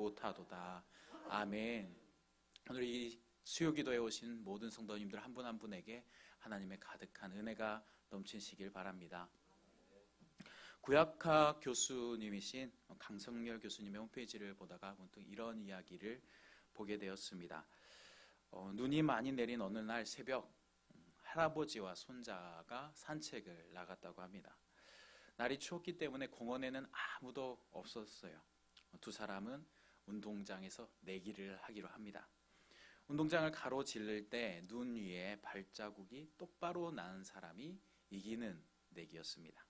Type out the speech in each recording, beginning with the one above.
못하도다. 아멘. 오늘 이 수요기도에 오신 모든 성도님들 한 분 한 분에게 하나님의 가득한 은혜가 넘치시길 바랍니다. 구약학 교수님이신 강성렬 교수님의 홈페이지를 보다가 문득 이런 이야기를 보게 되었습니다. 눈이 많이 내린 어느 날 새벽, 할아버지와 손자가 산책을 나갔다고 합니다. 날이 추웠기 때문에 공원에는 아무도 없었어요. 두 사람은 운동장에서 내기를 하기로 합니다. 운동장을 가로질를 때 눈 위에 발자국이 똑바로 나는 사람이 이기는 내기였습니다.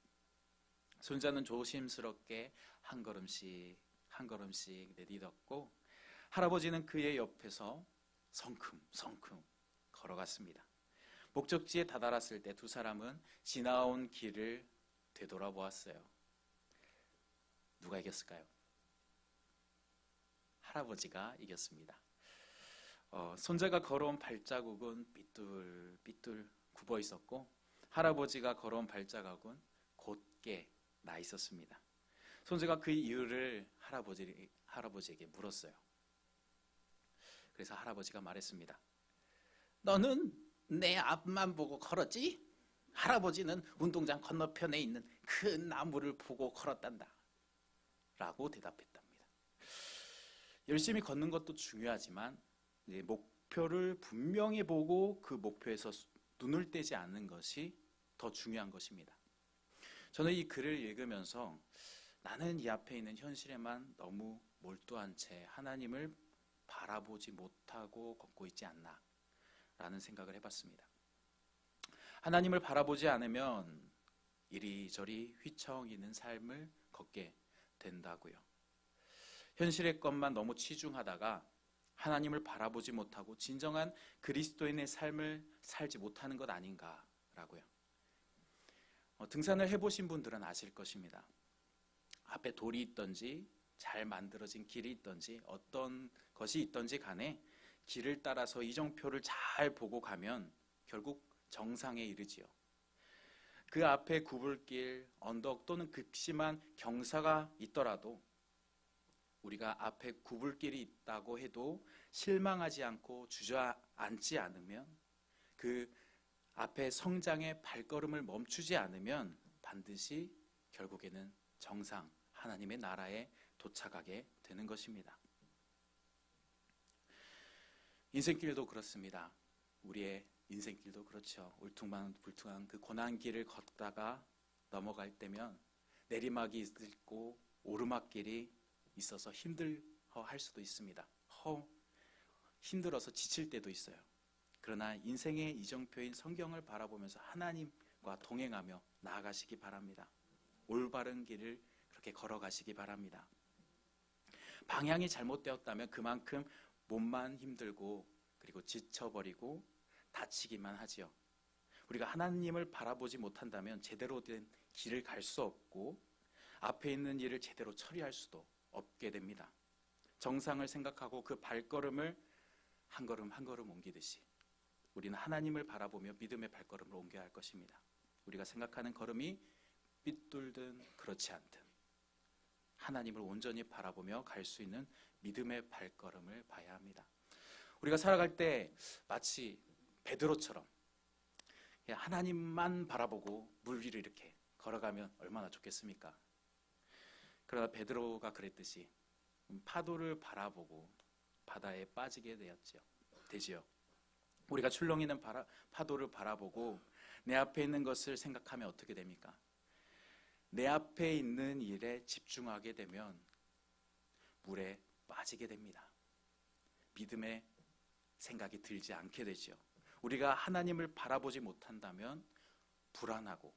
손자는 조심스럽게 한 걸음씩 한 걸음씩 내딛었고, 할아버지는 그의 옆에서 성큼성큼 걸어갔습니다. 목적지에 다다랐을 때 두 사람은 지나온 길을 되돌아보았어요. 누가 이겼을까요? 할아버지가 이겼습니다. 손자가 걸어온 발자국은 삐뚤삐뚤 굽어 있었고, 할아버지가 걸어온 발자국은 곧게 나 있었습니다. 손자가 그 이유를 할아버지에게 물었어요. 그래서 할아버지가 말했습니다. 너는 내 앞만 보고 걸었지? 할아버지는 운동장 건너편에 있는 큰 나무를 보고 걸었단다 라고 대답했답니다. 열심히 걷는 것도 중요하지만 목표를 분명히 보고 그 목표에서 눈을 떼지 않는 것이 더 중요한 것입니다. 저는 이 글을 읽으면서 나는 이 앞에 있는 현실에만 너무 몰두한 채 하나님을 바라보지 못하고 걷고 있지 않나 라는 생각을 해봤습니다. 하나님을 바라보지 않으면 이리저리 휘청이는 삶을 걷게 된다고요. 현실의 것만 너무 치중하다가 하나님을 바라보지 못하고 진정한 그리스도인의 삶을 살지 못하는 것 아닌가라고요. 등산을 해보신 분들은 아실 것입니다. 앞에 돌이 있든지 잘 만들어진 길이 있든지 어떤 것이 있든지 간에 길을 따라서 이정표를 잘 보고 가면 결국 정상에 이르지요. 그 앞에 굽을길, 언덕 또는 극심한 경사가 있더라도 우리가 앞에 굽을길이 있다고 해도 실망하지 않고 주저앉지 않으면, 그 앞에 성장의 발걸음을 멈추지 않으면 반드시 결국에는 정상, 하나님의 나라에 도착하게 되는 것입니다. 인생길도 그렇습니다. 우리의 인생길도 그렇죠. 울퉁불퉁한 그 고난길을 걷다가 넘어갈 때면 내리막이 있고 오르막길이 있어서 힘들어할 수도 있습니다. 힘들어서 지칠 때도 있어요. 그러나 인생의 이정표인 성경을 바라보면서 하나님과 동행하며 나아가시기 바랍니다. 올바른 길을 그렇게 걸어가시기 바랍니다. 방향이 잘못되었다면 그만큼 몸만 힘들고 그리고 지쳐버리고 다치기만 하지요. 우리가 하나님을 바라보지 못한다면 제대로 된 길을 갈 수 없고 앞에 있는 일을 제대로 처리할 수도 없게 됩니다. 정상을 생각하고 그 발걸음을 한 걸음 한 걸음 옮기듯이 우리는 하나님을 바라보며 믿음의 발걸음을 옮겨야 할 것입니다. 우리가 생각하는 걸음이 삐뚤든 그렇지 않든 하나님을 온전히 바라보며 갈 수 있는 믿음의 발걸음을 봐야 합니다. 우리가 살아갈 때 마치 베드로처럼 하나님만 바라보고 물 위를 이렇게 걸어가면 얼마나 좋겠습니까? 그러나 베드로가 그랬듯이 파도를 바라보고 바다에 빠지게 되지요. 우리가 출렁이는 파도를 바라보고 내 앞에 있는 것을 생각하면 어떻게 됩니까? 내 앞에 있는 일에 집중하게 되면 물에 빠지게 됩니다. 믿음의 생각이 들지 않게 되죠. 우리가 하나님을 바라보지 못한다면 불안하고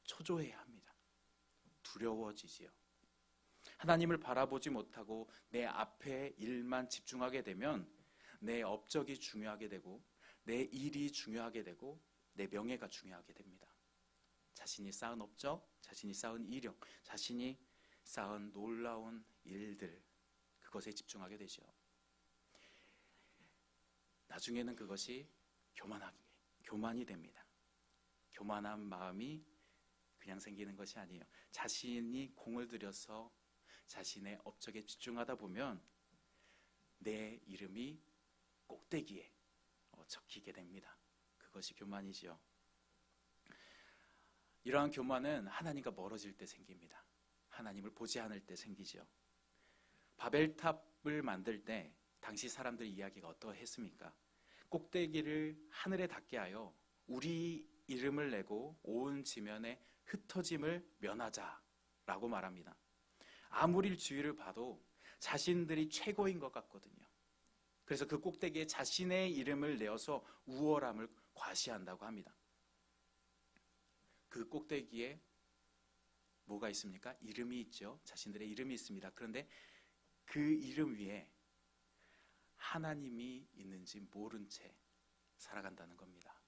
초조해야 합니다. 두려워지지요. 하나님을 바라보지 못하고 내 앞에 일만 집중하게 되면 내 업적이 중요하게 되고 내 일이 중요하게 되고 내 명예가 중요하게 됩니다. 자신이 쌓은 업적, 자신이 쌓은 이력, 자신이 쌓은 놀라운 일들, 그것에 집중하게 되죠. 나중에는 그것이 교만이 됩니다. 교만한 마음이 그냥 생기는 것이 아니에요. 자신이 공을 들여서 자신의 업적에 집중하다 보면 내 이름이 꼭대기에 적히게 됩니다. 그것이 교만이지요. 이러한 교만은 하나님과 멀어질 때 생깁니다. 하나님을 보지 않을 때 생기죠. 바벨탑을 만들 때 당시 사람들 이야기가 어떠했습니까? 꼭대기를 하늘에 닿게 하여 우리 이름을 내고 온 지면에 흩어짐을 면하자라고 말합니다. 아무리 주위를 봐도 자신들이 최고인 것 같거든요. 그래서 그 꼭대기에 자신의 이름을 내어서 우월함을 과시한다고 합니다. 그 꼭대기에 뭐가 있습니까? 이름이 있죠. 자신들의 이름이 있습니다. 그런데 그 이름 위에 하나님이 있는지 모른 채 살아간다는 겁니다.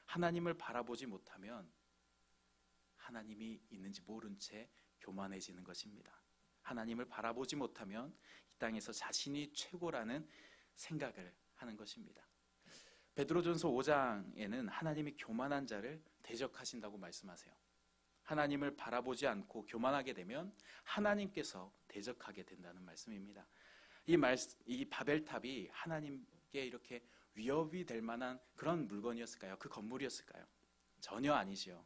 하나님을 바라보지 못하면 하나님이 있는지 모른 채 교만해지는 것입니다. 하나님을 바라보지 못하면 이 땅에서 자신이 최고라는 생각을 하는 것입니다. 베드로전서 5장에는 하나님이 교만한 자를 대적하신다고 말씀하세요. 하나님을 바라보지 않고 교만하게 되면 하나님께서 대적하게 된다는 말씀입니다. 이 바벨탑이 하나님께 이렇게 위협이 될 만한 그런 물건이었을까요? 그 건물이었을까요? 전혀 아니죠.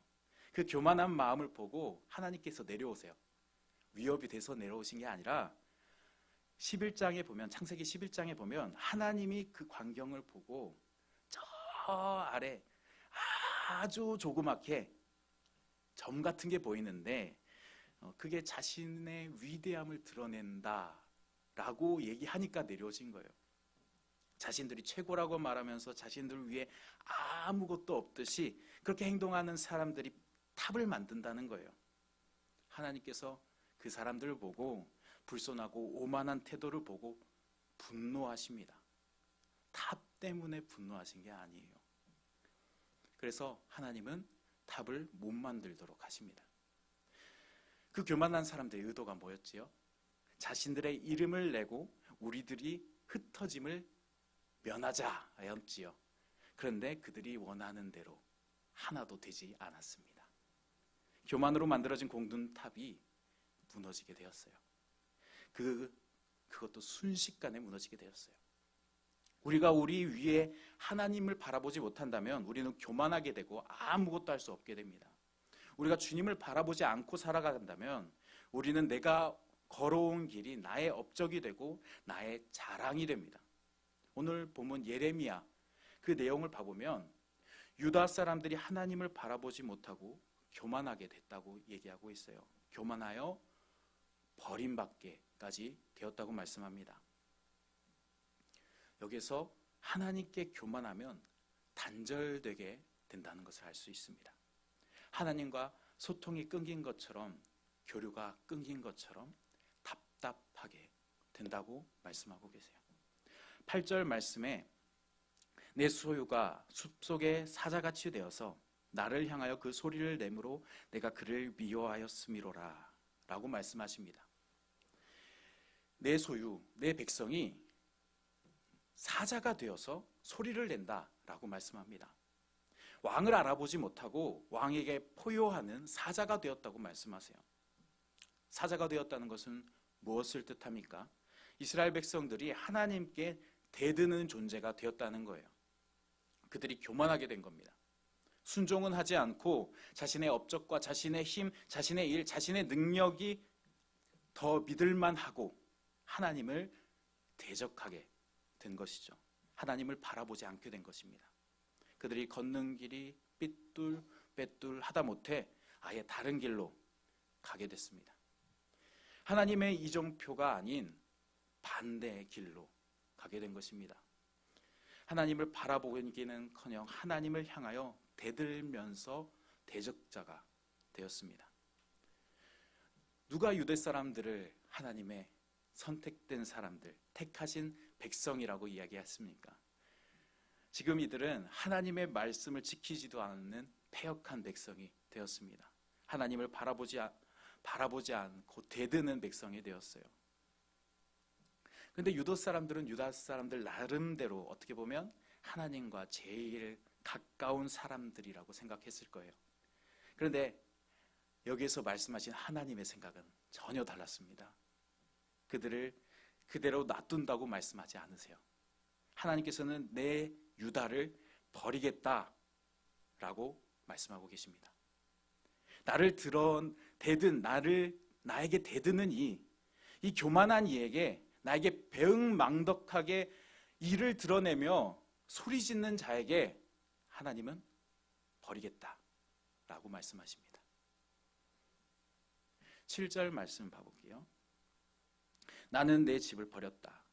그 교만한 마음을 보고 하나님께서 내려오세요. 위협이 돼서 내려오신 게 아니라 11장에 보면, 창세기 11장에 보면 하나님이 그 광경을 보고 저 아래 아주 조그맣게 점 같은 게 보이는데 그게 자신의 위대함을 드러낸다라고 얘기하니까 내려오신 거예요. 자신들이 최고라고 말하면서 자신들 위에 아무것도 없듯이 그렇게 행동하는 사람들이 탑을 만든다는 거예요. 하나님께서 그 사람들을 보고 불손하고 오만한 태도를 보고 분노하십니다. 탑 때문에 분노하신 게 아니에요. 그래서 하나님은 탑을 못 만들도록 하십니다. 그 교만한 사람들의 의도가 뭐였지요? 자신들의 이름을 내고 우리들이 흩어짐을 면하자 하였지요. 그런데 그들이 원하는 대로 하나도 되지 않았습니다. 교만으로 만들어진 공든탑이 무너지게 되었어요. 그것도 순식간에 무너지게 되었어요. 우리가 우리 위에 하나님을 바라보지 못한다면 우리는 교만하게 되고 아무것도 할 수 없게 됩니다. 우리가 주님을 바라보지 않고 살아간다면 우리는 내가 걸어온 길이 나의 업적이 되고 나의 자랑이 됩니다. 오늘 본문 예레미야 그 내용을 봐보면 유다 사람들이 하나님을 바라보지 못하고 교만하게 됐다고 얘기하고 있어요. 교만하여 버림받게까지 되었다고 말씀합니다. 여기서 하나님께 교만하면 단절되게 된다는 것을 알 수 있습니다. 하나님과 소통이 끊긴 것처럼, 교류가 끊긴 것처럼 답답하게 된다고 말씀하고 계세요. 8절 말씀에 내 소유가 숲속의 사자같이 되어서 나를 향하여 그 소리를 내므로 내가 그를 미워하였음이로라 라고 말씀하십니다. 내 소유, 내 백성이 사자가 되어서 소리를 낸다라고 말씀합니다. 왕을 알아보지 못하고 왕에게 포효하는 사자가 되었다고 말씀하세요. 사자가 되었다는 것은 무엇을 뜻합니까? 이스라엘 백성들이 하나님께 대드는 존재가 되었다는 거예요. 그들이 교만하게 된 겁니다. 순종은 하지 않고 자신의 업적과 자신의 힘, 자신의 일, 자신의 능력이 더 믿을만하고 하나님을 대적하게 된 것이죠. 하나님을 바라보지 않게 된 것입니다. 그들이 걷는 길이 삐뚤빼뚤 하다 못해 아예 다른 길로 가게 됐습니다. 하나님의 이정표가 아닌 반대의 길로 가게 된 것입니다. 하나님을 바라보기는커녕 하나님을 향하여 대들면서 대적자가 되었습니다. 누가 유대 사람들을 하나님의 선택된 사람들, 택하신 백성이라고 이야기했습니까? 지금 이들은 하나님의 말씀을 지키지도 않는 패역한 백성이 되었습니다. 하나님을 바라보지 않고 대드는 백성이 되었어요. 그런데 유다 사람들은 유다 사람들 나름대로 어떻게 보면 하나님과 제일 가까운 사람들이라고 생각했을 거예요. 그런데 여기에서 말씀하신 하나님의 생각은 전혀 달랐습니다. 그들을 그대로 놔둔다고 말씀하지 않으세요. 하나님께서는 내 유다를 버리겠다라고 말씀하고 계십니다. 나에게 대드는 이 교만한 이에게, 나에게 배응망덕하게 이를 드러내며 소리짓는 자에게 하나님은 버리겠다라고 말씀하십니다. 7절 말씀 봐볼게요. 나는 내 집을 버렸다.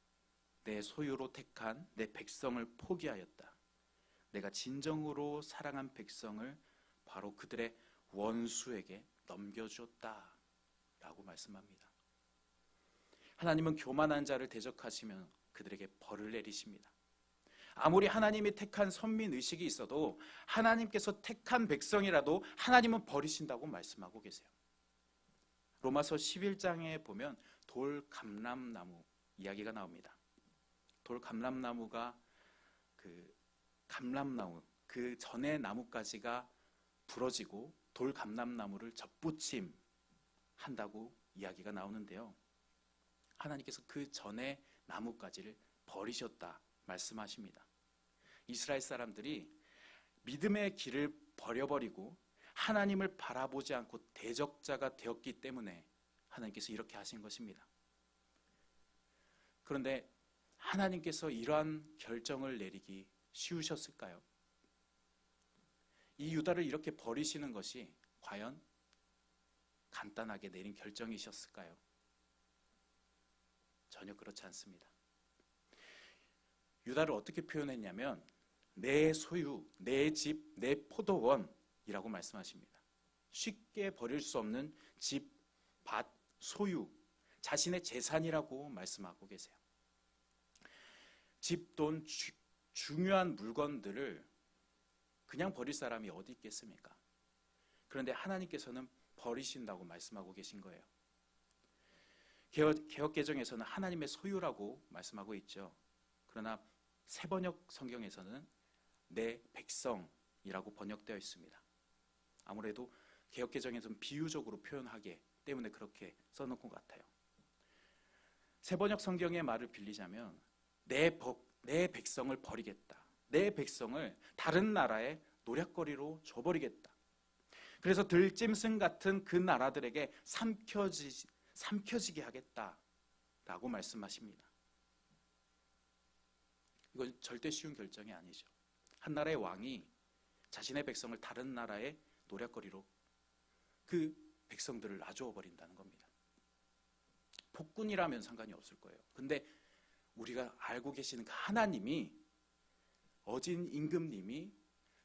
내 소유로 택한 내 백성을 포기하였다. 내가 진정으로 사랑한 백성을 바로 그들의 원수에게 넘겨주었다 라고 말씀합니다. 하나님은 교만한 자를 대적하시며 그들에게 벌을 내리십니다. 아무리 하나님이 택한 선민의식이 있어도 하나님께서 택한 백성이라도 하나님은 버리신다고 말씀하고 계세요. 로마서 11장에 보면 돌감람나무 이야기가 나옵니다. 돌감람나무가 감람나무 그 전에 나뭇가지가 부러지고 돌감람나무를 접붙임 한다고 이야기가 나오는데요. 하나님께서 그 전에 나뭇가지를 버리셨다 말씀하십니다. 이스라엘 사람들이 믿음의 길을 버려버리고 하나님을 바라보지 않고 대적자가 되었기 때문에 하나님께서 이렇게 하신 것입니다. 그런데 하나님께서 이러한 결정을 내리기 쉬우셨을까요? 이 유다를 이렇게 버리시는 것이 과연 간단하게 내린 결정이셨을까요? 전혀 그렇지 않습니다. 유다를 어떻게 표현했냐면 내 소유, 내 집, 내 포도원이라고 말씀하십니다. 쉽게 버릴 수 없는 집, 밭, 소유, 자신의 재산이라고 말씀하고 계세요. 집, 돈, 중요한 물건들을 그냥 버릴 사람이 어디 있겠습니까? 그런데 하나님께서는 버리신다고 말씀하고 계신 거예요. 개역개정에서는 하나님의 소유라고 말씀하고 있죠. 그러나 새번역 성경에서는 내 백성이라고 번역되어 있습니다. 아무래도 개역개정에서는 비유적으로 표현하기 때문에 그렇게 써놓은 것 같아요. 새번역 성경의 말을 빌리자면 내 백성을 버리겠다. 내 백성을 다른 나라의 노략거리로 줘버리겠다. 그래서 들짐승 같은 그 나라들에게 삼켜지게 하겠다라고 말씀하십니다. 이건 절대 쉬운 결정이 아니죠. 한 나라의 왕이 자신의 백성을 다른 나라의 노략거리로 그 백성들을 놔주어 버린다는 겁니다. 폭군이라면 상관이 없을 거예요. 근데 우리가 알고 계시는 그 하나님이, 어진 임금님이,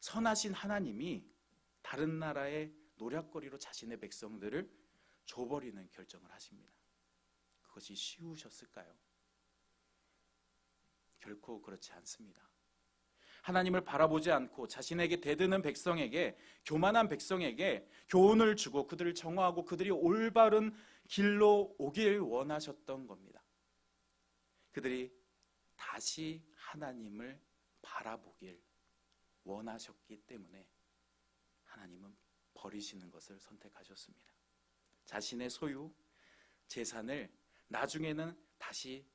선하신 하나님이 다른 나라의 노략거리로 자신의 백성들을 줘버리는 결정을 하십니다. 그것이 쉬우셨을까요? 결코 그렇지 않습니다. 하나님을 바라보지 않고 자신에게 대드는 백성에게, 교만한 백성에게 교훈을 주고 그들을 정화하고 그들이 올바른 길로 오길 원하셨던 겁니다. 그들이 다시 하나님을 바라보길 원하셨기 때문에 하나님은 버리시는 것을 선택하셨습니다. 자신의 소유, 재산을 나중에는 다시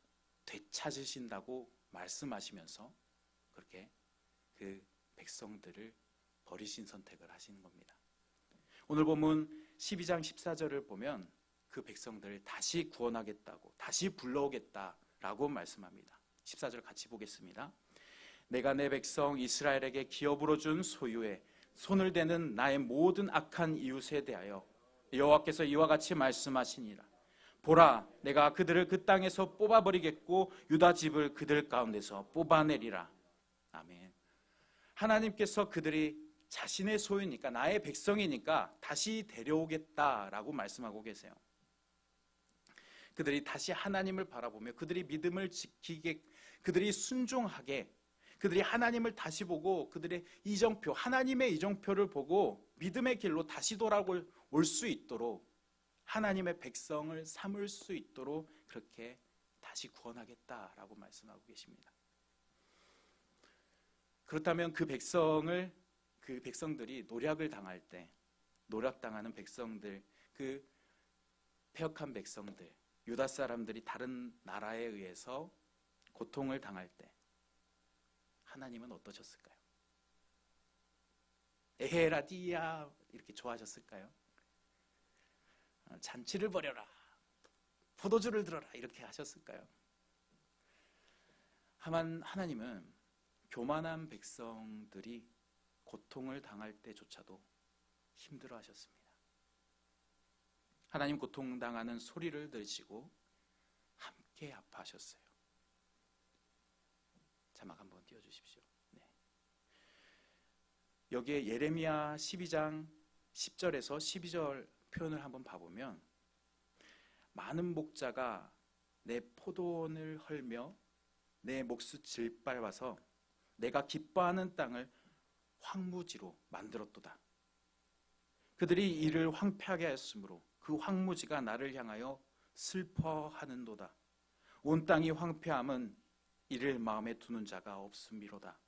되찾으신다고 말씀하시면서 그렇게 그 백성들을 버리신 선택을 하시는 겁니다. 오늘 본문 12장 14절을 보면 그 백성들을 다시 구원하겠다고, 다시 불러오겠다라고 말씀합니다. 14절 같이 보겠습니다. 내가 내 백성 이스라엘에게 기업으로 준 소유에 손을 대는 나의 모든 악한 이웃에 대하여 여호와께서 이와 같이 말씀하시니라. 보라, 내가 그들을 그 땅에서 뽑아버리겠고 유다 집을 그들 가운데서 뽑아내리라. 아멘. 하나님께서 그들이 자신의 소유니까, 나의 백성이니까 다시 데려오겠다라고 말씀하고 계세요. 그들이 다시 하나님을 바라보며 그들이 믿음을 지키게, 그들이 순종하게, 그들이 하나님을 다시 보고 그들의 이정표, 하나님의 이정표를 보고 믿음의 길로 다시 돌아올 수 있도록, 하나님의 백성을 삼을 수 있도록 그렇게 다시 구원하겠다라고 말씀하고 계십니다. 그렇다면 그 백성들이 노략을 당할 때, 노략당하는 백성들, 그 패역한 백성들, 유다 사람들이 다른 나라에 의해서 고통을 당할 때 하나님은 어떠셨을까요? 에헤라디야 이렇게 좋아하셨을까요? 잔치를 벌여라, 포도주를 들어라 이렇게 하셨을까요? 하나님은 교만한 백성들이 고통을 당할 때조차도 힘들어 하셨습니다. 하나님 고통당하는 소리를 들으시고 함께 아파하셨어요. 자막 한번 띄워주십시오. 네. 여기에 예레미야 12장 10절에서 12절 표현을 한번 봐보면 많은 목자가 내 포도원을 헐며 내 몫을 질밟아서 내가 기뻐하는 땅을 황무지로 만들었도다. 그들이 이를 황폐하게 하였으므로 그 황무지가 나를 향하여 슬퍼하는도다. 온 땅이 황폐함은 이를 마음에 두는 자가 없음이로다.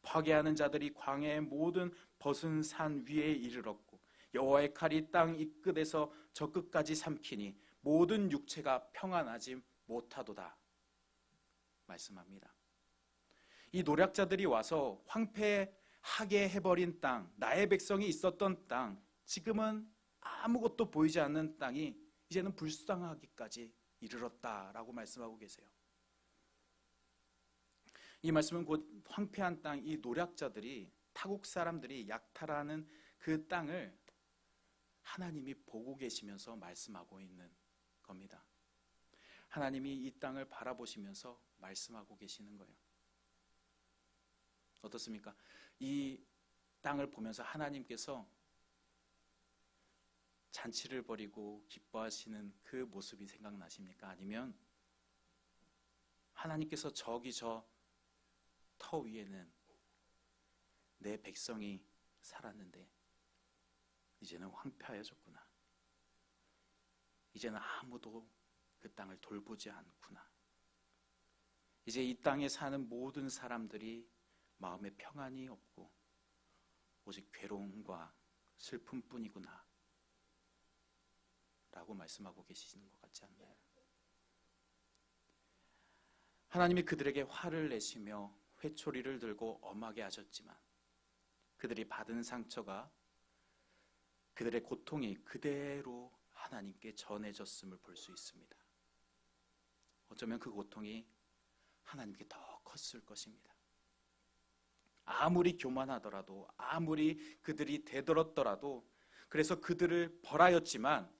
파괴하는 자들이 광야의 모든 벗은 산 위에 이르렀고 여호와의 칼이 땅 이 끝에서 저 끝까지 삼키니 모든 육체가 평안하지 못하도다 말씀합니다. 이 노략자들이 와서 황폐하게 해버린 땅, 나의 백성이 있었던 땅, 지금은 아무것도 보이지 않는 땅이 이제는 불쌍하기까지 이르렀다라고 말씀하고 계세요. 이 말씀은 곧 황폐한 땅, 이 노략자들이, 타국 사람들이 약탈하는 그 땅을 하나님이 보고 계시면서 말씀하고 있는 겁니다. 하나님이 이 땅을 바라보시면서 말씀하고 계시는 거예요. 어떻습니까? 이 땅을 보면서 하나님께서 잔치를 벌이고 기뻐하시는 그 모습이 생각나십니까? 아니면 하나님께서 저기 저 터 위에는 내 백성이 살았는데 이제는 황폐하여졌구나. 이제는 아무도 그 땅을 돌보지 않구나. 이제 이 땅에 사는 모든 사람들이 마음에 평안이 없고 오직 괴로움과 슬픔뿐이구나 라고 말씀하고 계시는 것 같지 않나요? 하나님이 그들에게 화를 내시며 회초리를 들고 엄하게 하셨지만 그들이 받은 상처가, 그들의 고통이 그대로 하나님께 전해졌음을 볼 수 있습니다. 어쩌면 그 고통이 하나님께 더 컸을 것입니다. 아무리 교만하더라도, 아무리 그들이 대들었더라도, 그래서 그들을 벌하였지만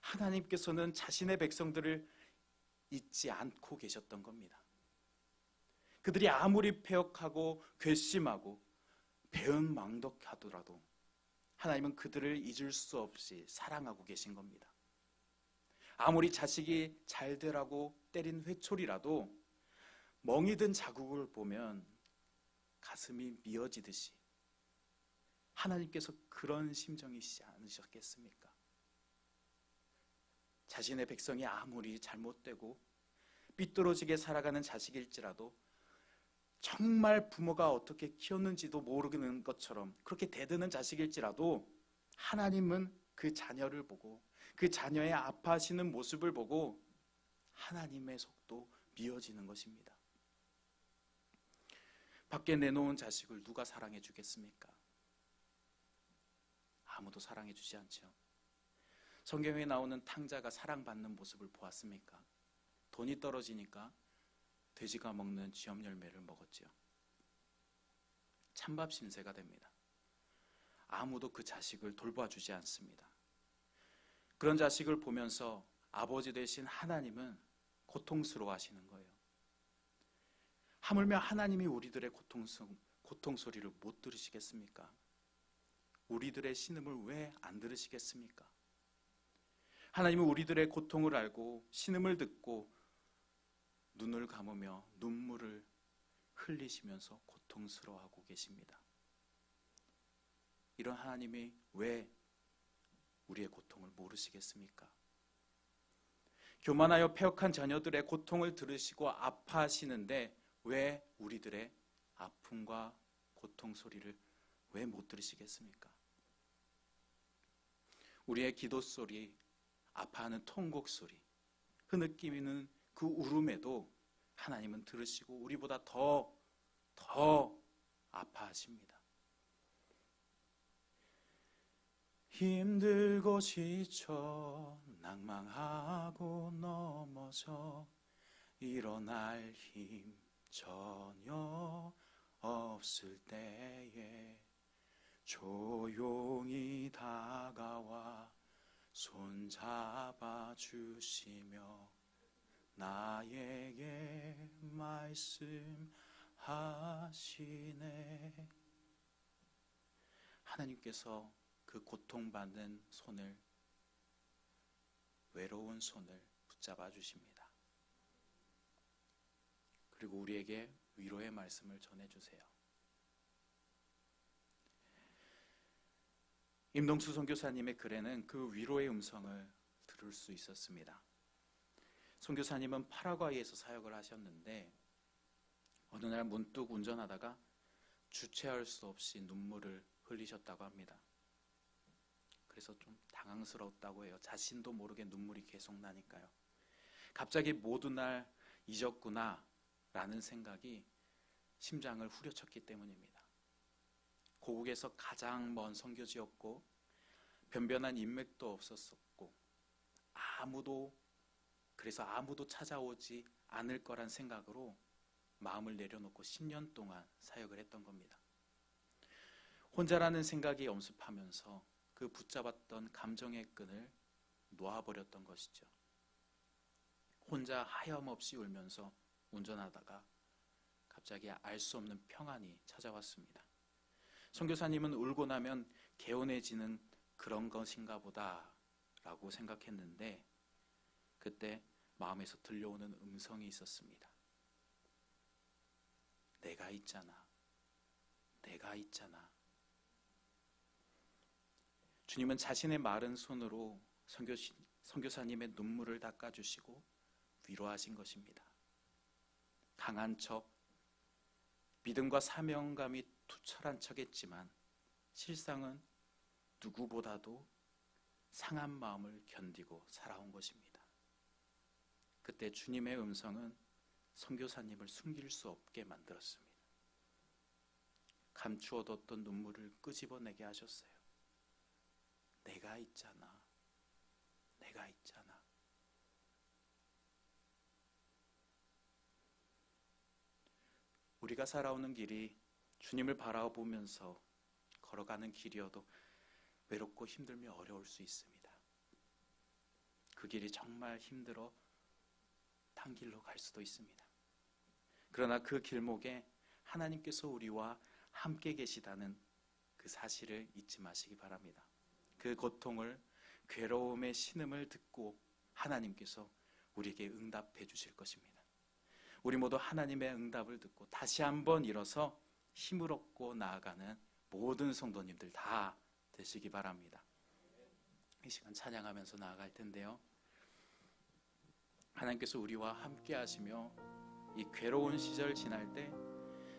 하나님께서는 자신의 백성들을 잊지 않고 계셨던 겁니다. 그들이 아무리 패역하고 괘씸하고 배은망덕하더라도 하나님은 그들을 잊을 수 없이 사랑하고 계신 겁니다. 아무리 자식이 잘 되라고 때린 회초리라도 멍이 든 자국을 보면 가슴이 미어지듯이 하나님께서 그런 심정이시지 않으셨겠습니까? 자신의 백성이 아무리 잘못되고 삐뚤어지게 살아가는 자식일지라도 정말 부모가 어떻게 키웠는지도 모르는 것처럼 그렇게 대드는 자식일지라도 하나님은 그 자녀를 보고 그 자녀의 아파하시는 모습을 보고 하나님의 속도 미어지는 것입니다. 밖에 내놓은 자식을 누가 사랑해 주겠습니까? 아무도 사랑해 주지 않죠. 성경에 나오는 탕자가 사랑받는 모습을 보았습니까? 돈이 떨어지니까 돼지가 먹는 쥐엄 열매를 먹었지요. 찬밥 신세가 됩니다. 아무도 그 자식을 돌봐주지 않습니다. 그런 자식을 보면서 아버지 되신 하나님은 고통스러워 하시는 거예요. 하물며 하나님이 우리들의 고통 소리를 못 들으시겠습니까? 우리들의 신음을 왜 안 들으시겠습니까? 하나님은 우리들의 고통을 알고 신음을 듣고 눈을 감으며 눈물을 흘리시면서 고통스러워하고 계십니다. 이런 하나님이 왜 우리의 고통을 모르시겠습니까? 교만하여 패역한 자녀들의 고통을 들으시고 아파하시는데 왜 우리들의 아픔과 고통 소리를 왜 못 들으시겠습니까? 우리의 기도 소리, 아파하는 통곡 소리, 흐느끼는 그 울음에도 하나님은 들으시고 우리보다 더 아파하십니다. 힘들고 지쳐 낭망하고 넘어져 일어날 힘 전혀 없을 때에 조용히 다가와 손잡아 주시며 나에게 말씀하시네. 하나님께서 그 고통받는 손을, 외로운 손을 붙잡아 주십니다. 그리고 우리에게 위로의 말씀을 전해주세요. 임동수 선교사님의 글에는 그 위로의 음성을 들을 수 있었습니다. 선교사님은 파라과이에서 사역을 하셨는데 어느 날 문득 운전하다가 주체할 수 없이 눈물을 흘리셨다고 합니다. 그래서 좀 당황스러웠다고 해요. 자신도 모르게 눈물이 계속 나니까요. 갑자기 모든 날 잊었구나 라는 생각이 심장을 후려쳤기 때문입니다. 고국에서 가장 먼 선교지였고 변변한 인맥도 없었었고 그래서 아무도 찾아오지 않을 거란 생각으로 마음을 내려놓고 10년 동안 사역을 했던 겁니다. 혼자라는 생각이 엄습하면서 그 붙잡았던 감정의 끈을 놓아버렸던 것이죠. 혼자 하염없이 울면서 운전하다가 갑자기 알 수 없는 평안이 찾아왔습니다. 선교사님은 울고 나면 개운해지는 그런 것인가 보다 라고 생각했는데 그때 마음에서 들려오는 음성이 있었습니다. 내가 있잖아. 내가 있잖아. 주님은 자신의 마른 손으로 선교사님의 눈물을 닦아주시고 위로하신 것입니다. 강한 척, 믿음과 사명감이 투철한 척했지만 실상은 누구보다도 상한 마음을 견디고 살아온 것입니다. 그때 주님의 음성은 선교사님을 숨길 수 없게 만들었습니다. 감추어뒀던 눈물을 끄집어내게 하셨어요. 내가 있잖아. 내가 있잖아. 우리가 살아오는 길이 주님을 바라보면서 걸어가는 길이어도 외롭고 힘들며 어려울 수 있습니다. 그 길이 정말 힘들어 딴 길로 갈 수도 있습니다. 그러나 그 길목에 하나님께서 우리와 함께 계시다는 그 사실을 잊지 마시기 바랍니다. 그 고통을, 괴로움의 신음을 듣고 하나님께서 우리에게 응답해 주실 것입니다. 우리 모두 하나님의 응답을 듣고 다시 한번 일어서 힘을 얻고 나아가는 모든 성도님들 다 되시기 바랍니다. 이 시간 찬양하면서 나아갈 텐데요. 하나님께서 우리와 함께 하시며 이 괴로운 시절 지날 때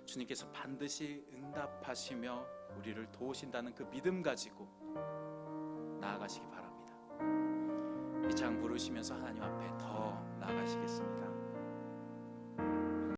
주님께서 반드시 응답하시며 우리를 도우신다는 그 믿음 가지고 나아가시기 바랍니다. 이 찬양 부르시면서 하나님 앞에 더 나아가시겠습니다.